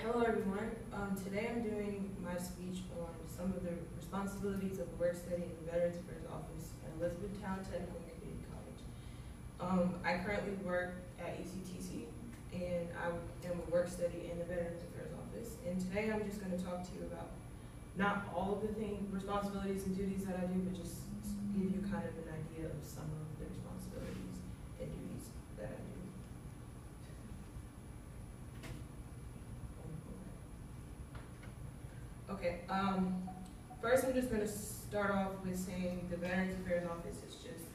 Hello everyone. Today I'm doing my speech on some of the responsibilities of work study in the Veterans Affairs Office at Elizabethtown Technical Community College. I currently work at ECTC and I am a work study in the Veterans Affairs Office. And today I'm just going to talk to you about not all of the responsibilities and duties that I do, but just give you kind of an idea of some of the responsibilities and duties that I do. Okay, first I'm just going to start off with saying the Veterans Affairs Office is just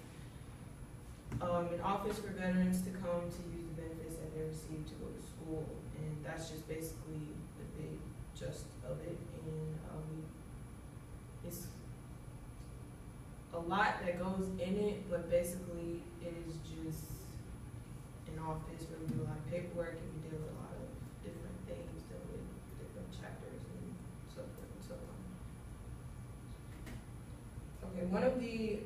an office for veterans to come to use the benefits that they receive to go to school, and that's just basically the big gist of it. And it's a lot that goes in it, but basically it is just an office where we do a lot of paperwork and we deal with a lot of different things, deal with different chapters and so forth and so on. Okay, one of the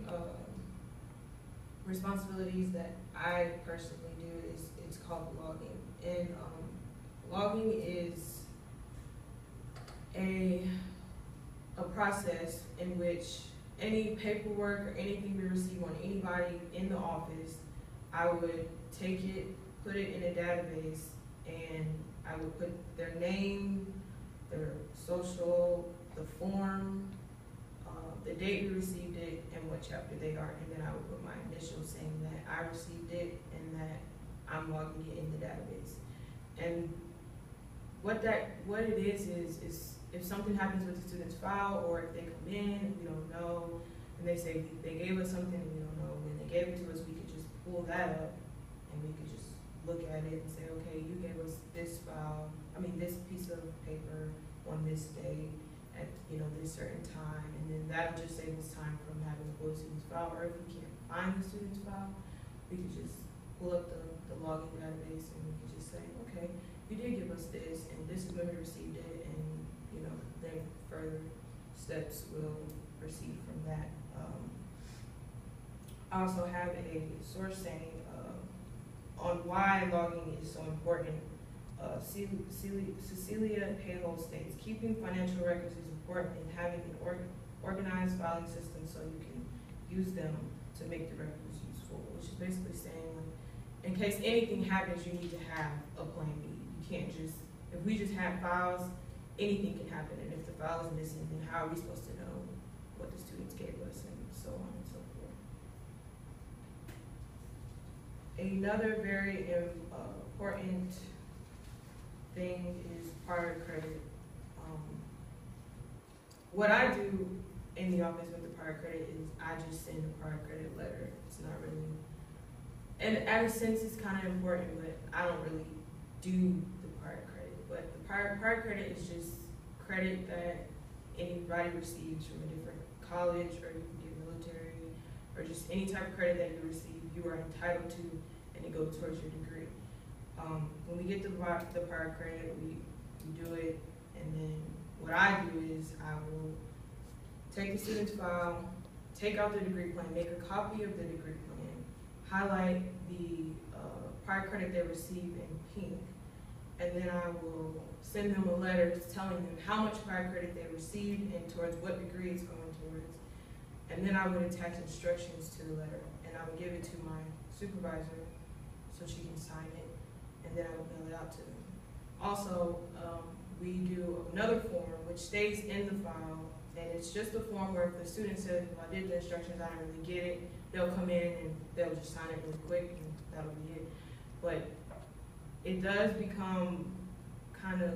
responsibilities that I personally do is it's called logging, and logging is a process in which any paperwork or anything we receive on anybody in the office, I would take it, put it in a database, and I would put their name, their social, the form, the date we received it, and what chapter they are, and then I would put my initials saying that I received it and that I'm logging it in the database. And what it is if something happens with the student's file, or if they come in and we don't know, and they say they gave us something and we don't know when they gave it to us, we could just pull that up and we could just look at it and say, okay, you gave us this file, this piece of paper on this day at this certain time, and then that'll just save us time from having to go to the student's file, or if we can't find the student's file, we could just pull up the logging database and we could just say, okay, you did give us this, and this is when we received it, and then further steps will proceed from that. I also have a source saying on why logging is so important. Cecilia Payhole states, keeping financial records is important in having an organized filing system so you can use them to make the records useful, which is basically saying, like, in case anything happens, you need to have a plan B. You can't just, if we just have files, anything can happen, and if the file is missing, then how are we supposed to know what the students gave us, and so on and so forth. Another very important thing is prior credit. What I do in the office with the prior credit is I just send a prior credit letter. It's not really, and in a sense it's kind of important, but I don't really do the prior credit. But the prior credit is just credit that anybody receives from a different college, or you can get military, or just any type of credit that you receive, you are entitled to, and it goes towards your degree. When we get the prior credit, we do it, and then what I do is I will take the student's file, take out the degree plan, make a copy of the degree plan, highlight the prior credit they receive in pink, and then I will send them a letter telling them how much prior credit they received and towards what degree it's going towards. And then I would attach instructions to the letter, and I would give it to my supervisor so she can sign it, and then I would mail it out to them. Also, we do another form which stays in the file, and it's just a form where if the student says, well, I did the instructions, I didn't really get it, they'll come in and they'll just sign it really quick, and that'll be it. But it does become kind of,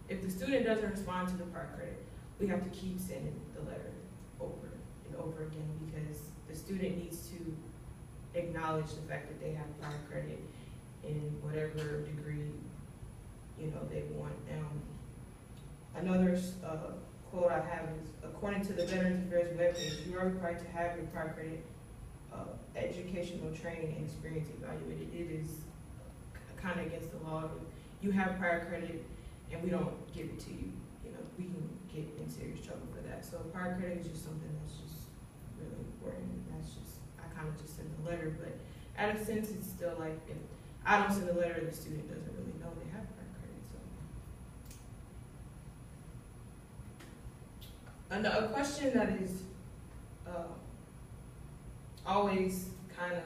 if the student doesn't respond to the prior credit, we have to keep sending the letter over and over again, because the student needs to acknowledge the fact that they have prior credit in whatever degree they want. Another quote I have is, according to the Veterans Affairs webpage, you are required to have your prior credit educational training and experience evaluated. It is kind of against the law. If you have prior credit and we don't give it to you, we can get in serious trouble for that. So prior credit is just something that's just really important. That's just, I kind of just send the letter, but at a sense, it's still like, if I don't send a letter, the student doesn't really know they have prior a question that is always kind of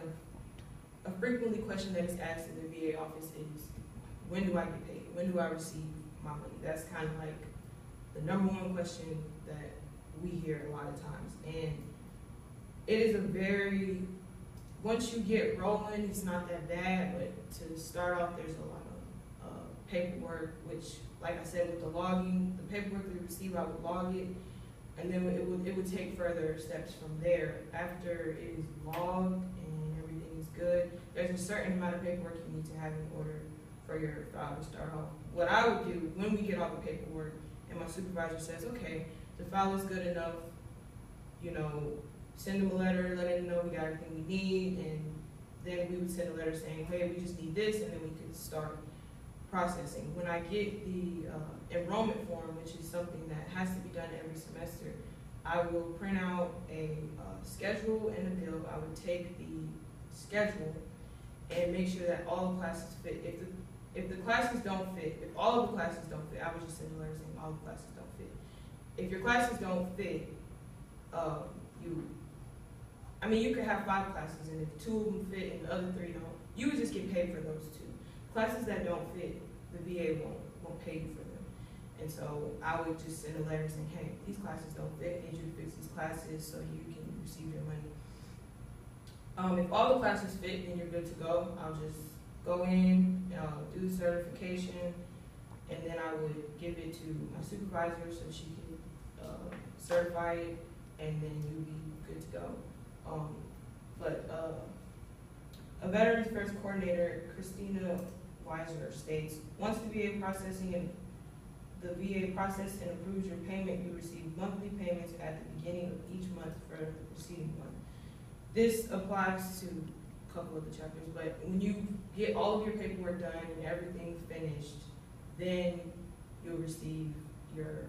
a frequently question that is asked in the VA office is, when do I get paid? When do I receive my money? That's kind of like the number one question that we hear a lot of times. And it is a very, once you get rolling, it's not that bad, but to start off, there's a lot of paperwork, which, like I said, with the logging, the paperwork we receive, I would log it, and then it would take further steps from there. After it is logged and everything is good, there's a certain amount of paperwork you need to have in order for your file to start off. What I would do when we get all the paperwork and my supervisor says, okay, the file is good enough, you know, send them a letter letting them know we got everything we need, and then we would send a letter saying, hey, we just need this, and then we could start processing. When I get the enrollment form, which is something that has to be done every semester, I will print out a schedule and a bill. I would take the schedule and make sure that all the classes fit. If the classes don't fit, if all of the classes don't fit, I would just send a letter saying all the classes don't fit. If your classes don't fit, you could have 5 classes, and if 2 of them fit and the other 3 don't, you would just get paid for those 2. Classes that don't fit, the VA won't pay you for them. And so I would just send a letter saying, hey, these classes don't fit, I need you to fix these classes so you can receive your money. If all the classes fit, then you're good to go. I'll just go in, do the certification, and then I would give it to my supervisor so she can certify it, and then you'll be good to go. A Veterans Affairs Coordinator, Christina Weiser, states, once the VA processes and approves your payment, you receive monthly payments at the beginning of each month for the preceding month. This applies to a couple of the chapters, but when you get all of your paperwork done and everything finished, then you'll receive your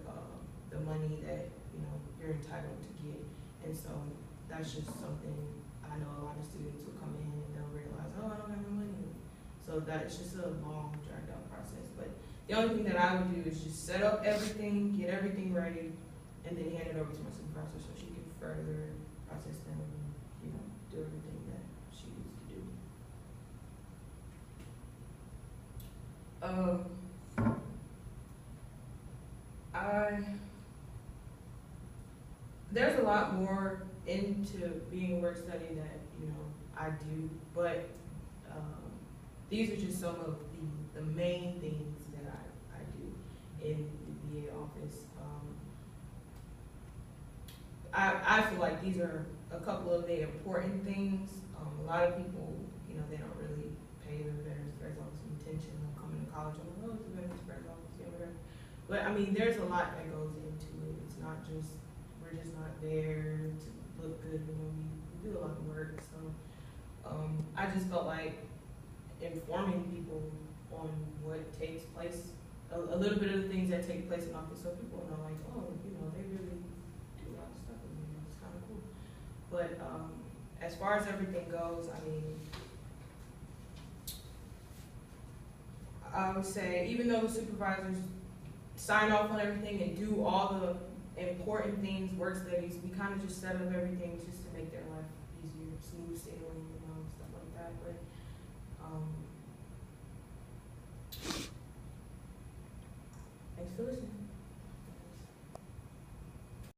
the money that you're entitled to get. And so that's just something I know a lot of students will come in and they'll realize, oh, I don't have my money. So that's just a long, dragged out process. But the only thing that I would do is just set up everything, get everything ready, and then hand it over to my supervisor so she can further process them and, do everything that she needs to do. There's a lot more into being a work study that I do, but these are just some of the main things that I do in the VA office. I feel like these are a couple of the important things. A lot of people, they don't really pay the Veterans Affairs Office some attention. They'll come into college and oh, it's the Veterans Affairs Office, whatever. But there's a lot that goes into it. It's not just, we're just not there to look good. We do a lot of work. So I just felt like informing people on what takes place, a little bit of the things that take place in office, so people know, like, oh, they really do a lot of stuff. It's kind of cool. But as far as everything goes, I would say, even though the supervisors sign off on everything and do all the important things, work studies, we kind of just set up everything just to make their life easier, smooth sailing, stuff like that. But thanks for listening.